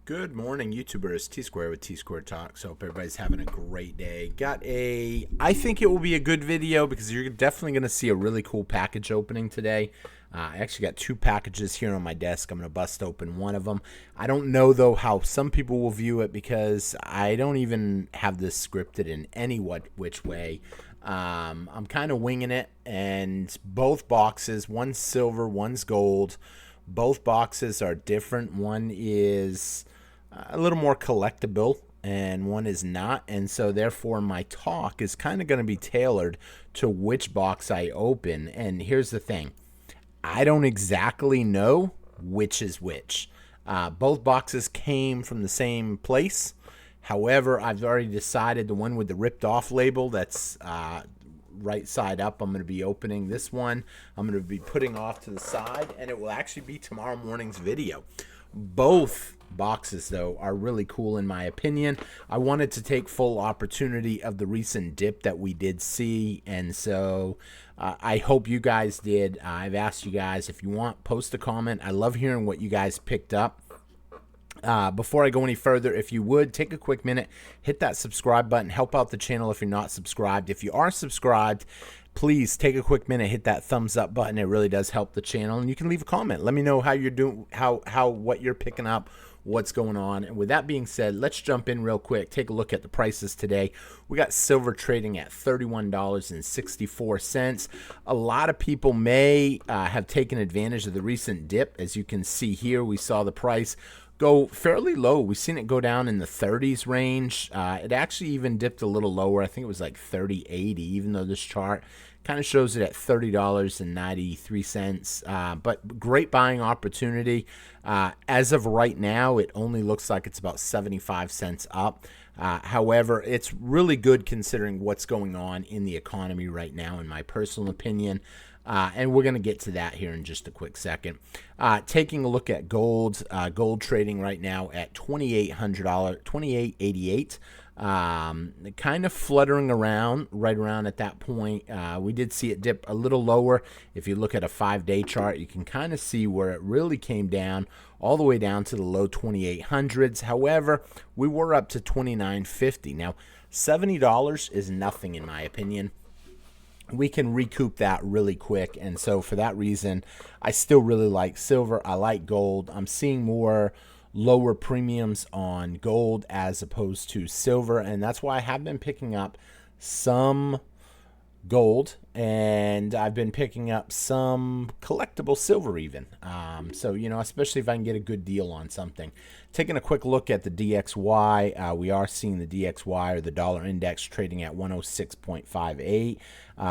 Good morning, YouTubers. T Square with T Square Talks. Hope everybody's having a great day. I think it will be a good video because you're definitely going to see a really cool package opening today. I actually got two packages here on my desk. I'm going to bust open one of them. I don't know, though, how some people will view it because I don't even have this scripted in any which way. I'm kind of winging it, and both boxes, one's silver, one's gold. Both boxes are different. One is a little more collectible and one is not, and so therefore my talk is kind of going to be tailored to which box I open. And here's the thing, I don't exactly know which is which. Both boxes came from the same place. However, I've already decided the one with the ripped off label, that's right side up, I'm going to be opening. This one I'm going to be putting off to the side, and it will actually be tomorrow morning's video. Both boxes, though, are really cool in my opinion. I wanted to take full opportunity of the recent dip that we did see, and so I hope you guys did. I've asked you guys, if you want, post a comment. I love hearing what you guys picked up. Before I go any further, if you would, take a quick minute, hit that subscribe button, help out the channel if you're not subscribed. If you are subscribed, please take a quick minute, hit that thumbs up button. It really does help the channel, and you can leave a comment. Let me know how you're doing, what you're picking up, what's going on. And with that being said, let's jump in real quick, take a look at the prices today. We got silver trading at $31.64. A lot of people may have taken advantage of the recent dip. As you can see here, we saw the price go fairly low. We've seen it go down in the 30s range. It actually even dipped a little lower. I think it was like 30.80, even though this chart kind of shows it at $30.93. But great buying opportunity. As of right now, it only looks like it's about 75 cents up. However, it's really good considering what's going on in the economy right now, in my personal opinion. And we're going to get to that here in just a quick second. Taking a look at gold, gold trading right now at $2,800, $2,888. Kind of fluttering around right around at that point. We did see it dip a little lower. If you look at a 5-day chart, you can kind of see where it really came down all the way down to the low 2800s. However, we were up to $29.50. Now, $70 is nothing in my opinion. We can recoup that really quick, and so for that reason, I still really like silver. I like gold. I'm seeing more lower premiums on gold as opposed to silver, and that's why I have been picking up some gold, and I've been picking up some collectible silver even. So, you know, especially if I can get a good deal on something. Taking a quick look at the DXY, we are seeing the DXY, or the dollar index, trading at 106.58.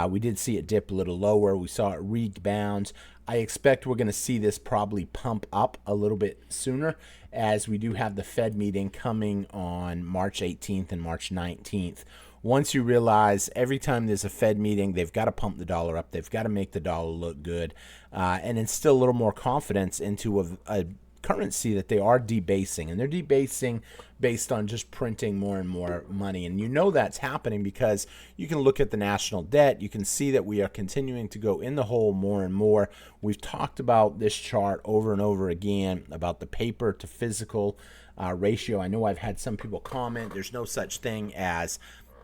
We did see it dip a little lower. We saw it rebound. I expect we're going to see this probably pump up a little bit sooner, as we do have the Fed meeting coming on March 18th and March 19th. Once you realize every time there's a Fed meeting, they've got to pump the dollar up. They've got to make the dollar look good and instill a little more confidence into a currency that they are debasing. And they're debasing based on just printing more and more money. And you know that's happening because you can look at the national debt. You can see that we are continuing to go in the hole more and more. We've talked about this chart over and over again about the paper to physical ratio. I know I've had some people comment there's no such thing as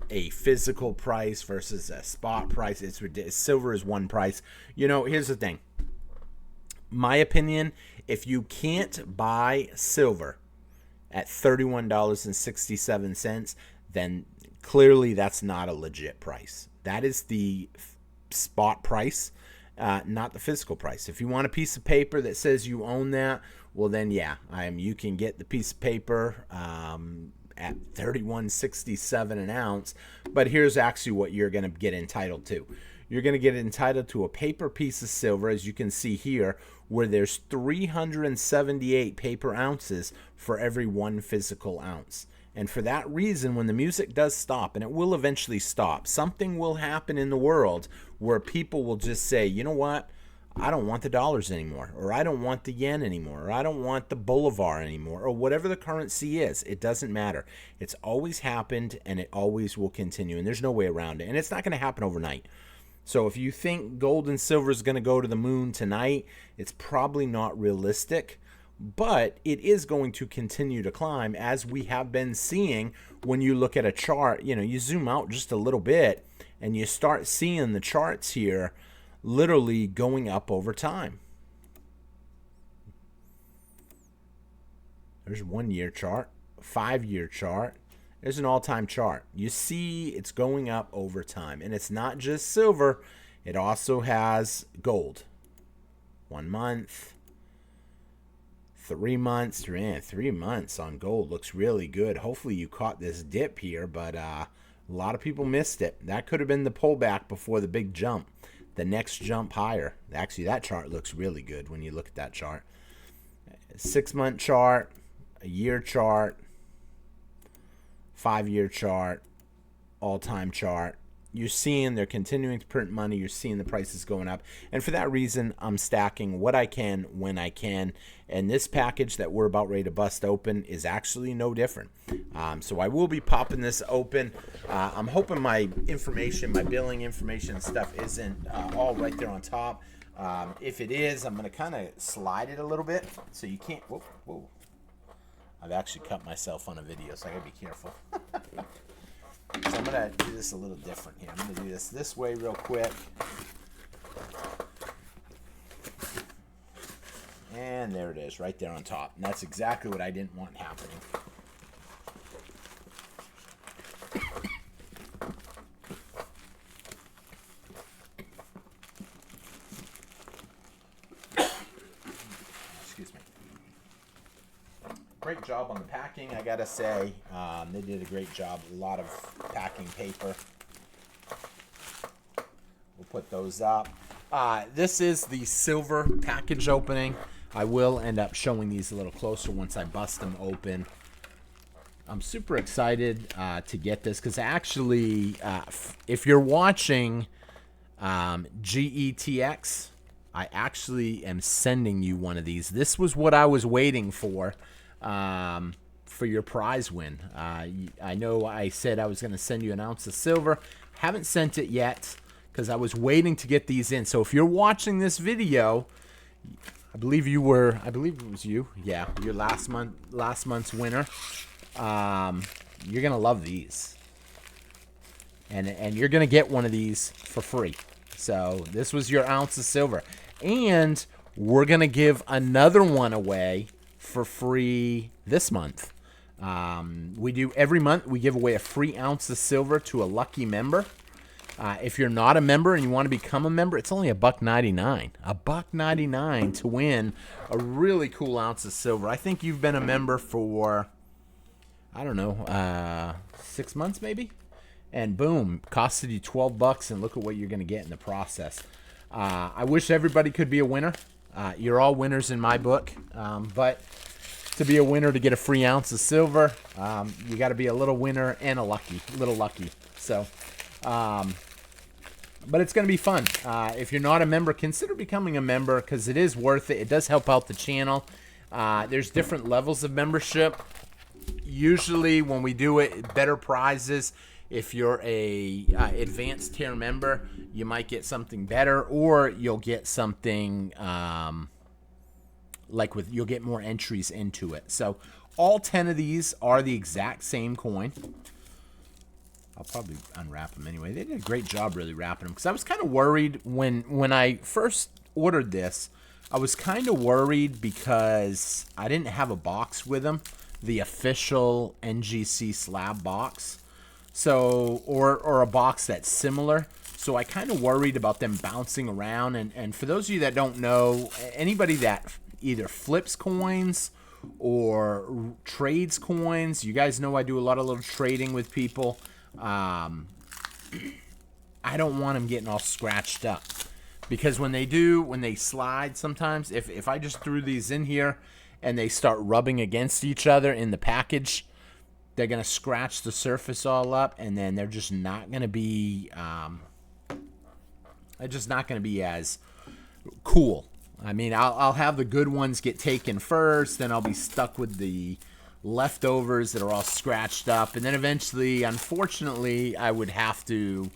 a physical price versus a spot price. It's ridiculous. Silver is one price. You know, here's the thing. My opinion, if you can't buy silver at $31.67, then clearly that's not a legit price. That is the spot price, not the physical price. If you want a piece of paper that says you own that, well then yeah, you can get the piece of paper at $31.67 an ounce. But here's actually what you're going to get entitled to. You're going to get entitled to a paper piece of silver, as you can see here, where there's 378 paper ounces for every one physical ounce. And for that reason, when the music does stop, and it will eventually stop, something will happen in the world where people will just say, you know what? I don't want the dollars anymore, or I don't want the yen anymore, or I don't want the bolivar anymore, or whatever the currency is. It doesn't matter. It's always happened, and it always will continue, and there's no way around it. And it's not going to happen overnight. So if you think gold and silver is going to go to the moon tonight, it's probably not realistic. but it is going to continue to climb, as we have been seeing. When you look at a chart, you know, you zoom out just a little bit and you start seeing the charts here literally going up over time. There's a 1 year chart, 5 year chart. There's an all-time chart. You see it's going up over time. And it's not just silver. It also has gold. 1 month, 3 months. Man, 3 months on gold looks really good. Hopefully you caught this dip here, but a lot of people missed it. That could have been the pullback before the big jump. The next jump higher. Actually, that chart looks really good when you look at that chart. 6 month chart, a year chart, 5 year chart, all-time chart. You're seeing they're continuing to print money. You're seeing the prices going up. And for that reason, I'm stacking what I can when I can. And this package that we're about ready to bust open is actually no different. So I will be popping this open. I'm hoping my information, my billing information and stuff isn't all right there on top. If it is, I'm going to kind of slide it a little bit so you can't. Whoa. I've actually cut myself on a video, so I got to be careful. So I'm going to do this a little different here. I'm going to do this way real quick. And there it is, right there on top. And that's exactly what I didn't want happening. Excuse me. Great job on the packing, I gotta say. They did a great job. A lot of packing paper. We'll put those up. This is the silver package opening. I will end up showing these a little closer once I bust them open. I'm super excited to get this because actually, if you're watching GETX, I actually am sending you one of these. This was what I was waiting for your prize win. I know I said I was going to send you an ounce of silver. Haven't sent it yet because I was waiting to get these in. So if you're watching this video, I believe it was you. Yeah, your last month's winner. You're going to love these. And you're going to get one of these for free. So this was your ounce of silver. And we're going to give another one away for free this month. We do every month. We give away a free ounce of silver to a lucky member. If you're not a member and you want to become a member, it's only $1.99. $1.99 to win a really cool ounce of silver. I think you've been a member for, I don't know, 6 months maybe? And boom, costed you $12, and look at what you're going to get in the process. I wish everybody could be a winner. You're all winners in my book, but to be a winner, to get a free ounce of silver, you got to be a little winner and a little lucky. So, but it's going to be fun. If you're not a member, consider becoming a member because it is worth it. It does help out the channel. There's different levels of membership. Usually when we do it, better prizes. If you're a advanced tier member, you might get something better, or you'll get something you'll get more entries into it. So all 10 of these are the exact same coin. I'll probably unwrap them anyway. They did a great job really wrapping them because I was kind of worried when I first ordered this. I was kind of worried because I didn't have a box with them, the official NGC slab box. So, or a box that's similar. So I kind of worried about them bouncing around. And for those of you that don't know, anybody that either flips coins or trades coins, you guys know I do a lot of little trading with people. I don't want them getting all scratched up. Because when they slide sometimes, if I just threw these in here and they start rubbing against each other in the package, they're going to scratch the surface all up, and then they're just not going to be as cool. I mean, I'll have the good ones get taken first, then I'll be stuck with the leftovers that are all scratched up, and then eventually, unfortunately, I would have to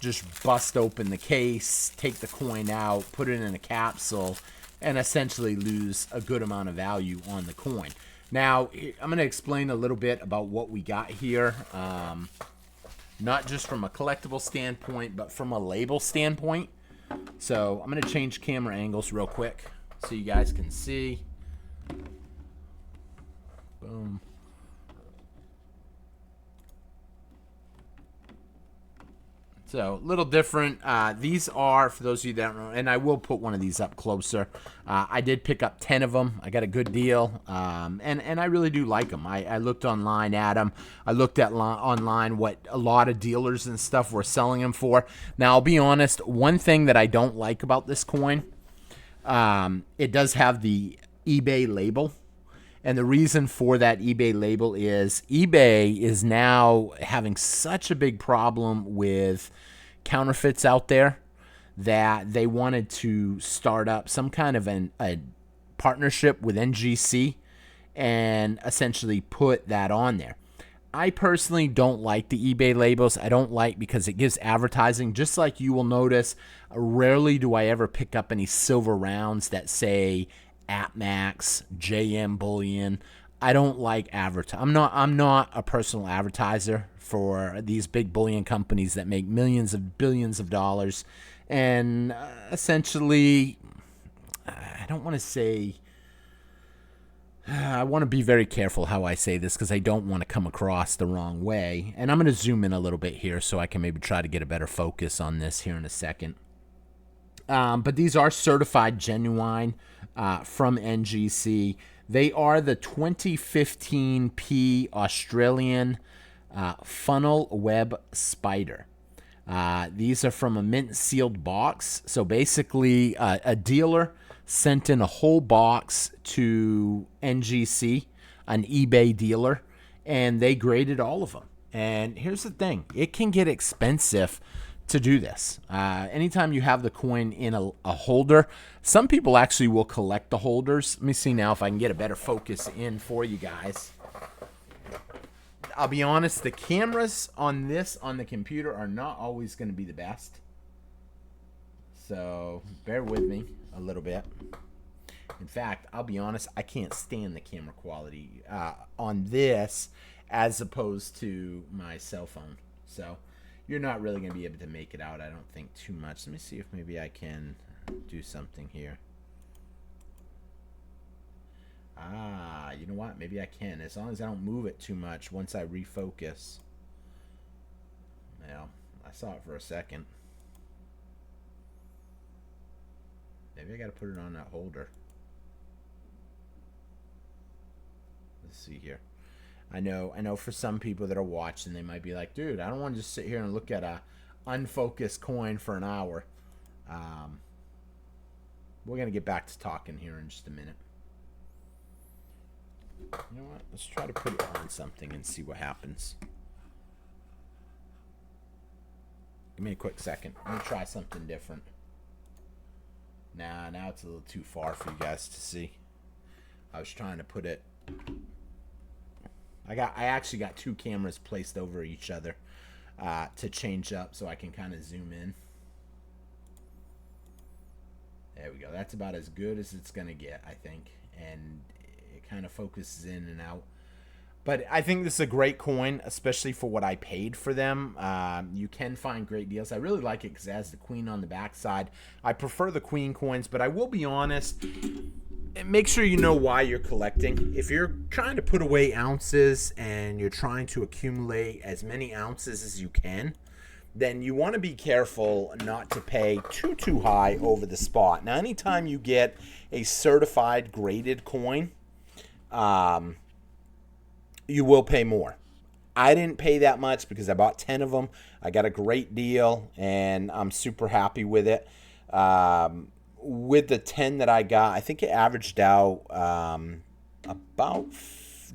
just bust open the case, take the coin out, put it in a capsule, and essentially lose a good amount of value on the coin. Now, I'm going to explain a little bit about what we got here, not just from a collectible standpoint, but from a label standpoint. So I'm going to change camera angles real quick so you guys can see. Boom. So, a little different. These are, for those of you that don't know, and I will put one of these up closer. I did pick up 10 of them. I got a good deal, and I really do like them. I looked online at them. I looked at online what a lot of dealers and stuff were selling them for. Now, I'll be honest, one thing that I don't like about this coin, it does have the eBay label. And the reason for that eBay label is eBay is now having such a big problem with counterfeits out there that they wanted to start up some kind of a partnership with NGC and essentially put that on there. I personally don't like the eBay labels. I don't like because it gives advertising. Just like you will notice, rarely do I ever pick up any silver rounds that say AppMax, JM Bullion. I don't like advertising. I'm not a personal advertiser for these big bullion companies that make millions of billions of dollars, and essentially, I don't want to say. I want to be very careful how I say this because I don't want to come across the wrong way. And I'm going to zoom in a little bit here so I can maybe try to get a better focus on this here in a second. But these are certified genuine from NGC. They are the 2015P Australian funnel web spider. These are from a mint sealed box. So basically a dealer sent in a whole box to NGC, an eBay dealer, and they graded all of them. And here's the thing. It can get expensive to do this. Anytime you have the coin in a holder, some people actually will collect the holders. Let me see now if I can get a better focus in for you guys. I'll be honest, the cameras on this on the computer are not always going to be the best. So bear with me a little bit. In fact, I'll be honest, I can't stand the camera quality on this as opposed to my cell phone. So you're not really going to be able to make it out, I don't think, too much. Let me see if maybe I can do something here. You know what? Maybe I can, as long as I don't move it too much once I refocus. Well, I saw it for a second. Maybe I got to put it on that holder. Let's see here. I know for some people that are watching, they might be like, dude, I don't want to just sit here and look at a unfocused coin for an hour. We're going to get back to talking here in just a minute. You know what? Let's try to put it on something and see what happens. Give me a quick second. Let me try something different. Nah, now it's a little too far for you guys to see. I was trying to put it... I actually got two cameras placed over each other to change up so I can kind of zoom in. There we go. That's about as good as it's going to get, I think. And it kind of focuses in and out. But I think this is a great coin, especially for what I paid for them. You can find great deals. I really like it because it has the queen on the backside. I prefer the queen coins, but I will be honest, make sure you know why you're collecting. If you're trying to put away ounces and you're trying to accumulate as many ounces as you can, then you want to be careful not to pay too high over the spot. Now, anytime you get a certified graded coin, you will pay more. I didn't pay that much because I bought 10 of them. I got a great deal, and I'm super happy with it. With the 10 that I got, I think it averaged out about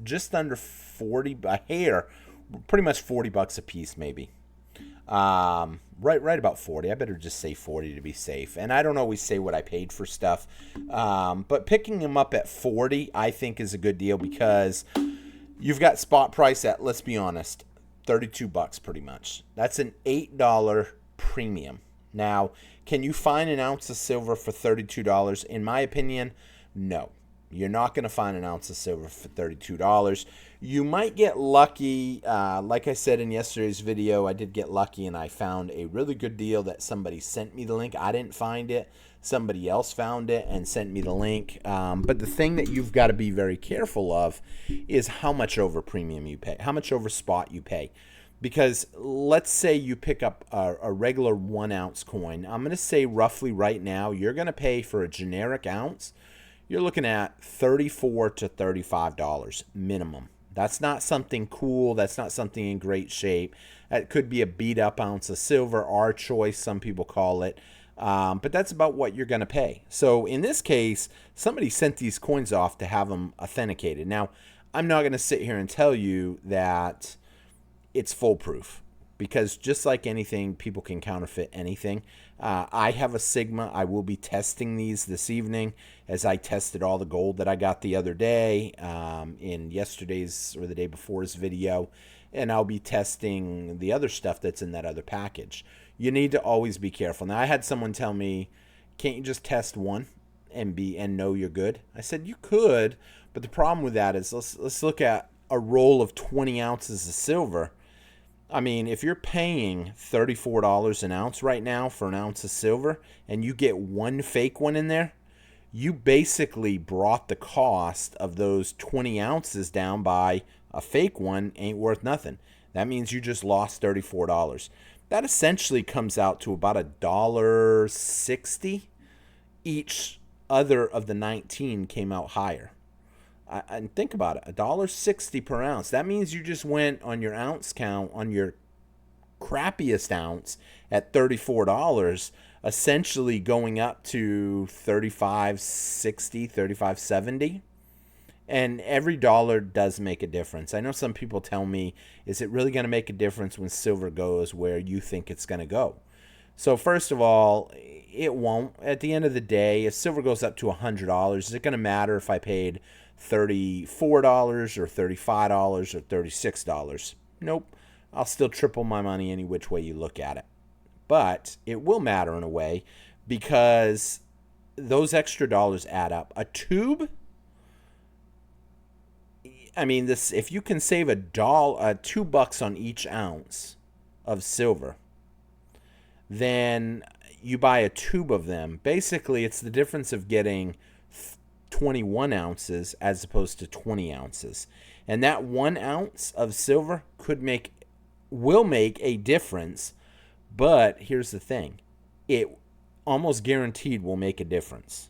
just under 40, a hair, pretty much $40 a piece maybe. Right about 40. I better just say 40 to be safe. And I don't always say what I paid for stuff. But picking them up at 40, I think is a good deal because you've got spot price at, let's be honest, $32 pretty much. That's an $8 premium. Now, can you find an ounce of silver for $32? In my opinion, no. You're not going to find an ounce of silver for $32. You might get lucky. Like I said in yesterday's video, I did get lucky and I found a really good deal that somebody sent me the link. I didn't find it. Somebody else found it and sent me the link. But the thing that you've got to be very careful of is how much over premium you pay, how much over spot you pay. Because let's say you pick up a regular 1 ounce coin. I'm going to say roughly right now, you're going to pay for a generic ounce. You're looking at $34 to $35 minimum. That's not something cool. That's not something in great shape. That could be a beat up ounce of silver, our choice, some people call it. But that's about what you're going to pay. So in this case, somebody sent these coins off to have them authenticated. Now, I'm not going to sit here and tell you that it's foolproof, because just like anything, people can counterfeit anything. I have a Sigma. I will be testing these this evening, as I tested all the gold that I got the other day in yesterday's or the day before's video. And I'll be testing the other stuff that's in that other package. You need to always be careful. Now, I had someone tell me, can't you just test one and know you're good? I said, you could, but the problem with that is, let's look at a roll of 20 ounces of silver. I mean, if you're paying $34 an ounce right now for an ounce of silver and you get one fake one in there, you basically brought the cost of those 20 ounces down by a fake one. Ain't worth nothing. That means you just lost $34. That essentially comes out to about $1.60. Each other of the 19 came out higher. And think about it, $1.60 per ounce. That means you just went on your ounce count on your crappiest ounce at $34, essentially going up to $35.60, $35.70. And every dollar does make a difference. I know some people tell me, is it really going to make a difference when silver goes where you think it's going to go? So first of all, it won't. At the end of the day, if silver goes up to $100, is it going to matter if I paid $34 or $35 or $36? Nope. I'll still triple my money any which way you look at it. But it will matter in a way, because those extra dollars add up. A tube, I mean, this, if you can save $2 on each ounce of silver, then you buy a tube of them. Basically, it's the difference of getting 21 ounces as opposed to 20 ounces. And that 1 ounce of silver will make a difference. But here's the thing. It almost guaranteed will make a difference.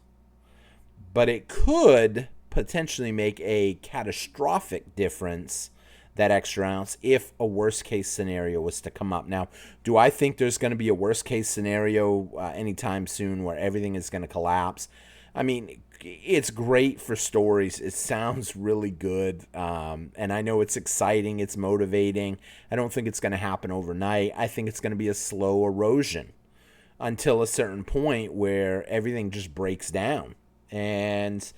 But it could potentially make a catastrophic difference, that extra ounce, if a worst case scenario was to come up. Now, do I think there's going to be a worst case scenario anytime soon where everything is going to collapse? I mean, it's great for stories. It sounds really good. And I know it's exciting. It's motivating. I don't think it's going to happen overnight. I think it's going to be a slow erosion until a certain point where everything just breaks down. And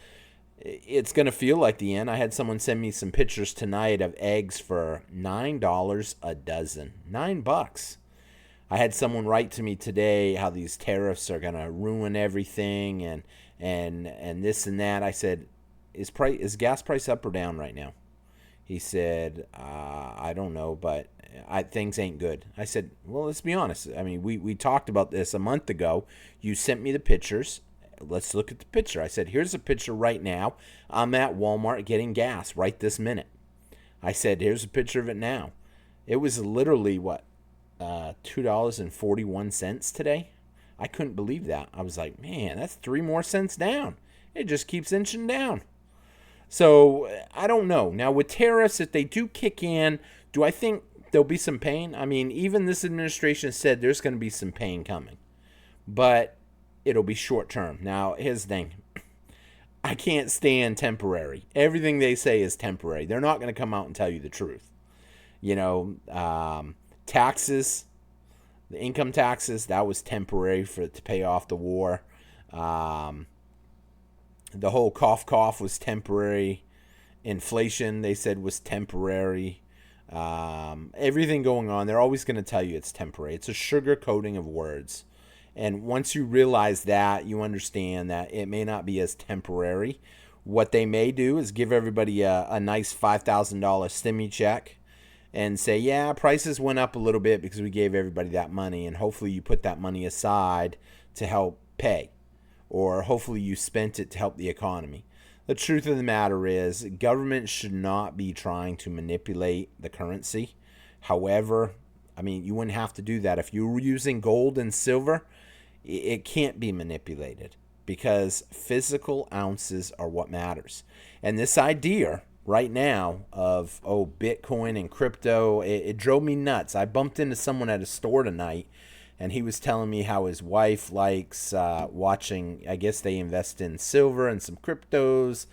it's going to feel like the end. I had someone send me some pictures tonight of eggs for $9 a dozen. $9. I had someone write to me today how these tariffs are going to ruin everything and this and that. I said, is gas price up or down right now? He said, I don't know, but things ain't good. I said, well, let's be honest. I mean, we talked about this a month ago. You sent me the pictures. Let's look at the picture. I said, here's a picture right now. I'm at Walmart getting gas right this minute. I said, here's a picture of it now. It was literally, $2.41 today? I couldn't believe that. I was like, man, that's 3 more cents down. It just keeps inching down. So, I don't know. Now, with tariffs, if they do kick in, do I think there'll be some pain? I mean, even this administration said there's going to be some pain coming. But it'll be short term. Now, here's the thing. I can't stand temporary. Everything they say is temporary. They're not going to come out and tell you the truth. You know, taxes, the income taxes, that was temporary to pay off the war. The whole cough was temporary. Inflation, they said, was temporary. Everything going on, they're always going to tell you it's temporary. It's a sugar coating of words. And once you realize that, you understand that it may not be as temporary. What they may do is give everybody a nice $5,000 stimmy check and say, yeah, prices went up a little bit because we gave everybody that money, and hopefully you put that money aside to help pay, or hopefully you spent it to help the economy. The truth of the matter is, government should not be trying to manipulate the currency. However, I mean, you wouldn't have to do that. If you were using gold and silver, it can't be manipulated because physical ounces are what matters. And this idea right now of, Bitcoin and crypto, it drove me nuts. I bumped into someone at a store tonight, and he was telling me how his wife likes watching, I guess they invest in silver and some cryptos.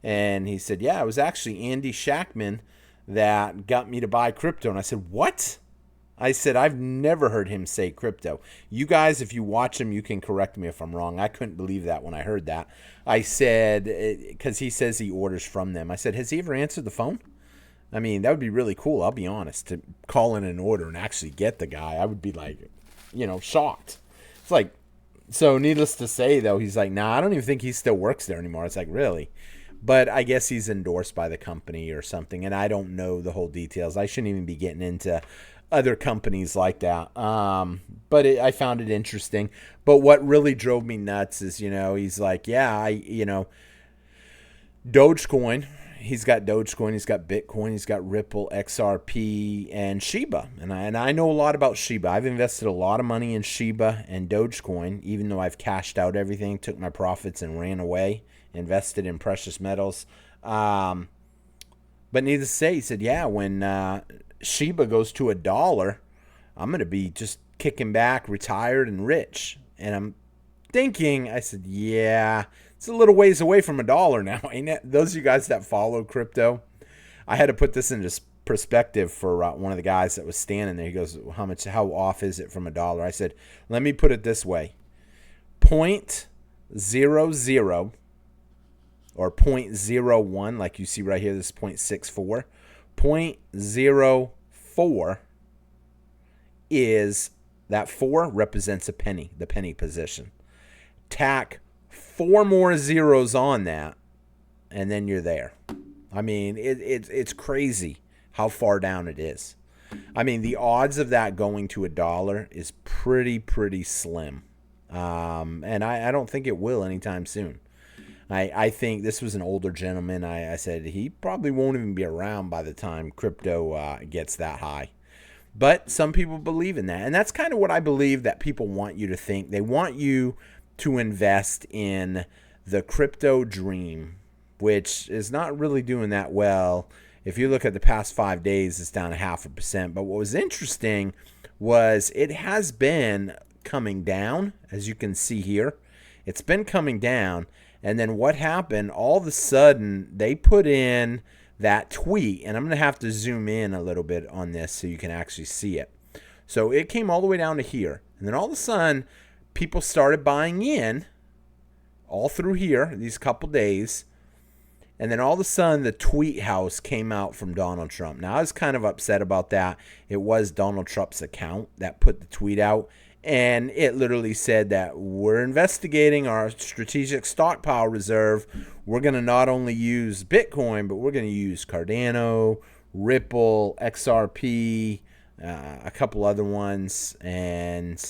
And he said, yeah, it was actually Andy Shackman that got me to buy crypto. And I said, what? I said, I've never heard him say crypto. You guys, if you watch him, you can correct me if I'm wrong. I couldn't believe that when I heard that. I said, because he says he orders from them. I said, has he ever answered the phone? I mean, that would be really cool, I'll be honest, to call in an order and actually get the guy. I would be like, shocked. It's like, so needless to say, though, he's like, nah, I don't even think he still works there anymore. It's like, really? But I guess he's endorsed by the company or something, and I don't know the whole details. I shouldn't even be getting into other companies like that. But I found it interesting. But what really drove me nuts is, he's like, yeah, Dogecoin. He's got Dogecoin, he's got Bitcoin, he's got Ripple, XRP, and Shiba. And I know a lot about Shiba. I've invested a lot of money in Shiba and Dogecoin, even though I've cashed out everything, took my profits and ran away, invested in precious metals. But needless to say, he said, yeah, when Shiba goes to $1, I'm going to be just kicking back, retired, and rich. And I'm thinking, I said, yeah, it's a little ways away from $1 now, ain't it? Those of you guys that follow crypto, I had to put this into perspective for one of the guys that was standing there. He goes, how off is it from $1? I said, let me put it this way. 0.00 or 0.01, like you see right here, this is 0.64. 0.04 is, that 4 represents a penny, the penny position. Tack 4 more zeros on that, and then you're there. I mean, it's crazy how far down it is. I mean, the odds of that going to $1 is pretty slim. And I don't think it will anytime soon. I think this was an older gentleman. I said he probably won't even be around by the time crypto gets that high. But some people believe in that. And that's kind of what I believe that people want you to think. They want you to invest in the crypto dream, which is not really doing that well. If you look at the past 5 days, it's down 0.5%. But what was interesting was it has been coming down, as you can see here. It's been coming down. And then what happened, all of a sudden, they put in that tweet. And I'm going to have to zoom in a little bit on this so you can actually see it. So it came all the way down to here. And then all of a sudden, people started buying in all through here, these couple days. And then all of a sudden, the tweet house came out from Donald Trump. Now, I was kind of upset about that. It was Donald Trump's account that put the tweet out. And it literally said that we're investigating our strategic stockpile reserve. We're going to not only use Bitcoin, but we're going to use Cardano, Ripple, XRP, a couple other ones. And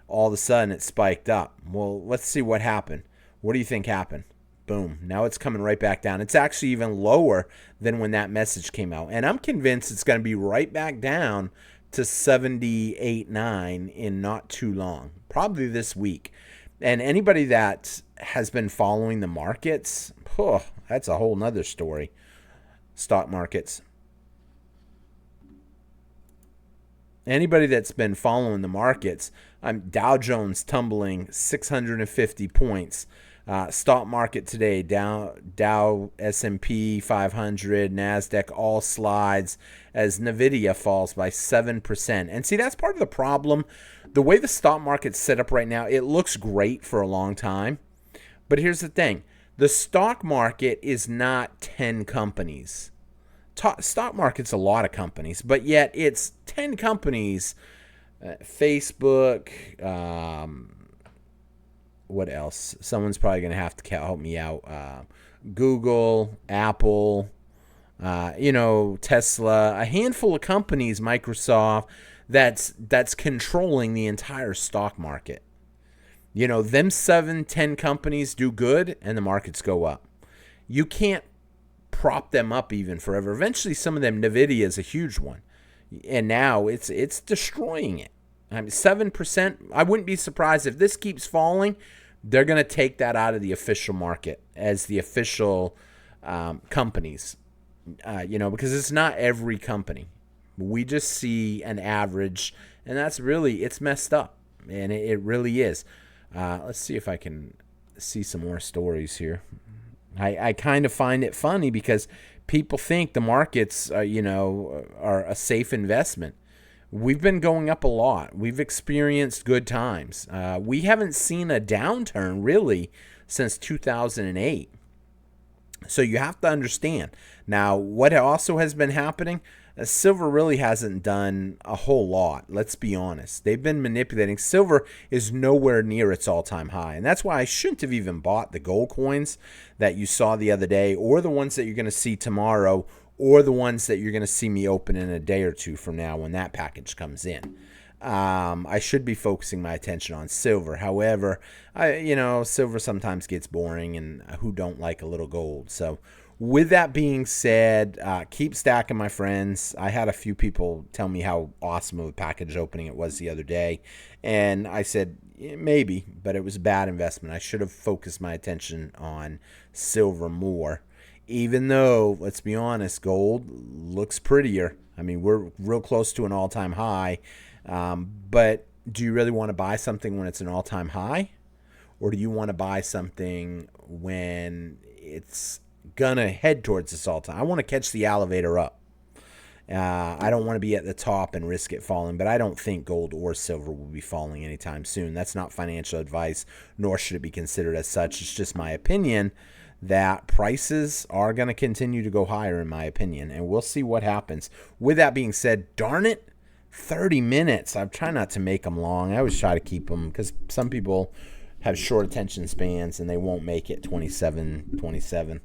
all of a sudden, it spiked up. Well, let's see what happened. What do you think happened? Boom. Now it's coming right back down. It's actually even lower than when that message came out. And I'm convinced it's going to be right back down to 78.9 in not too long, probably this week. And anybody that has been following the markets, that's a whole nother story. Stock markets. Anybody that's been following the markets, Dow Jones tumbling 650 points. Stock market today, Dow, S&P 500, NASDAQ, all slides as NVIDIA falls by 7%. And see, that's part of the problem. The way the stock market's set up right now, it looks great for a long time. But here's the thing. The stock market is not 10 companies. Stock market's a lot of companies, but yet it's 10 companies, Facebook, what else? Someone's probably going to have to help me out. Google, Apple, Tesla, a handful of companies, Microsoft, that's controlling the entire stock market. Them 7, 10 companies do good and the markets go up. You can't prop them up even forever. Eventually, some of them, Nvidia is a huge one, and now it's destroying it. 7%. I wouldn't be surprised if this keeps falling. They're going to take that out of the official market as the official companies. Because it's not every company. We just see an average, and it's messed up, and it really is. Let's see if I can see some more stories here. I kind of find it funny because people think the markets, are a safe investment. We've been going up a lot. We've experienced good times. We haven't seen a downturn really since 2008. So you have to understand. Now, what also has been happening, silver really hasn't done a whole lot. Let's be honest. They've been manipulating. Silver is nowhere near its all-time high. And that's why I shouldn't have even bought the gold coins that you saw the other day, or the ones that you're going to see tomorrow, or the ones that you're going to see me open in a day or two from now when that package comes in. I should be focusing my attention on silver. However, silver sometimes gets boring, and who don't like a little gold? So with that being said, keep stacking, my friends. I had a few people tell me how awesome of a package opening it was the other day, and I said, maybe, but it was a bad investment. I should have focused my attention on silver more, even though, let's be honest, gold looks prettier. We're real close to an all-time high. But do you really want to buy something when it's an all-time high? Or do you want to buy something when it's going to head towards this all-time? I want to catch the elevator up. I don't want to be at the top and risk it falling, but I don't think gold or silver will be falling anytime soon. That's not financial advice, nor should it be considered as such. It's just my opinion that prices are going to continue to go higher, in my opinion, and we'll see what happens. With that being said, darn it, 30 minutes. I try not to make them long. I always try to keep them because some people have short attention spans and they won't make it 27.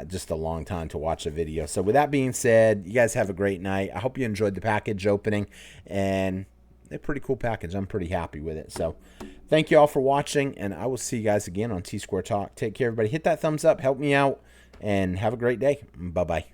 Just a long time to watch a video. So with that being said, you guys have a great night. I hope you enjoyed the package opening, and a pretty cool package. I'm pretty happy with it. So thank you all for watching, and I will see you guys again on T-Square Talk. Take care, everybody. Hit that thumbs up. Help me out, and have a great day. Bye-bye.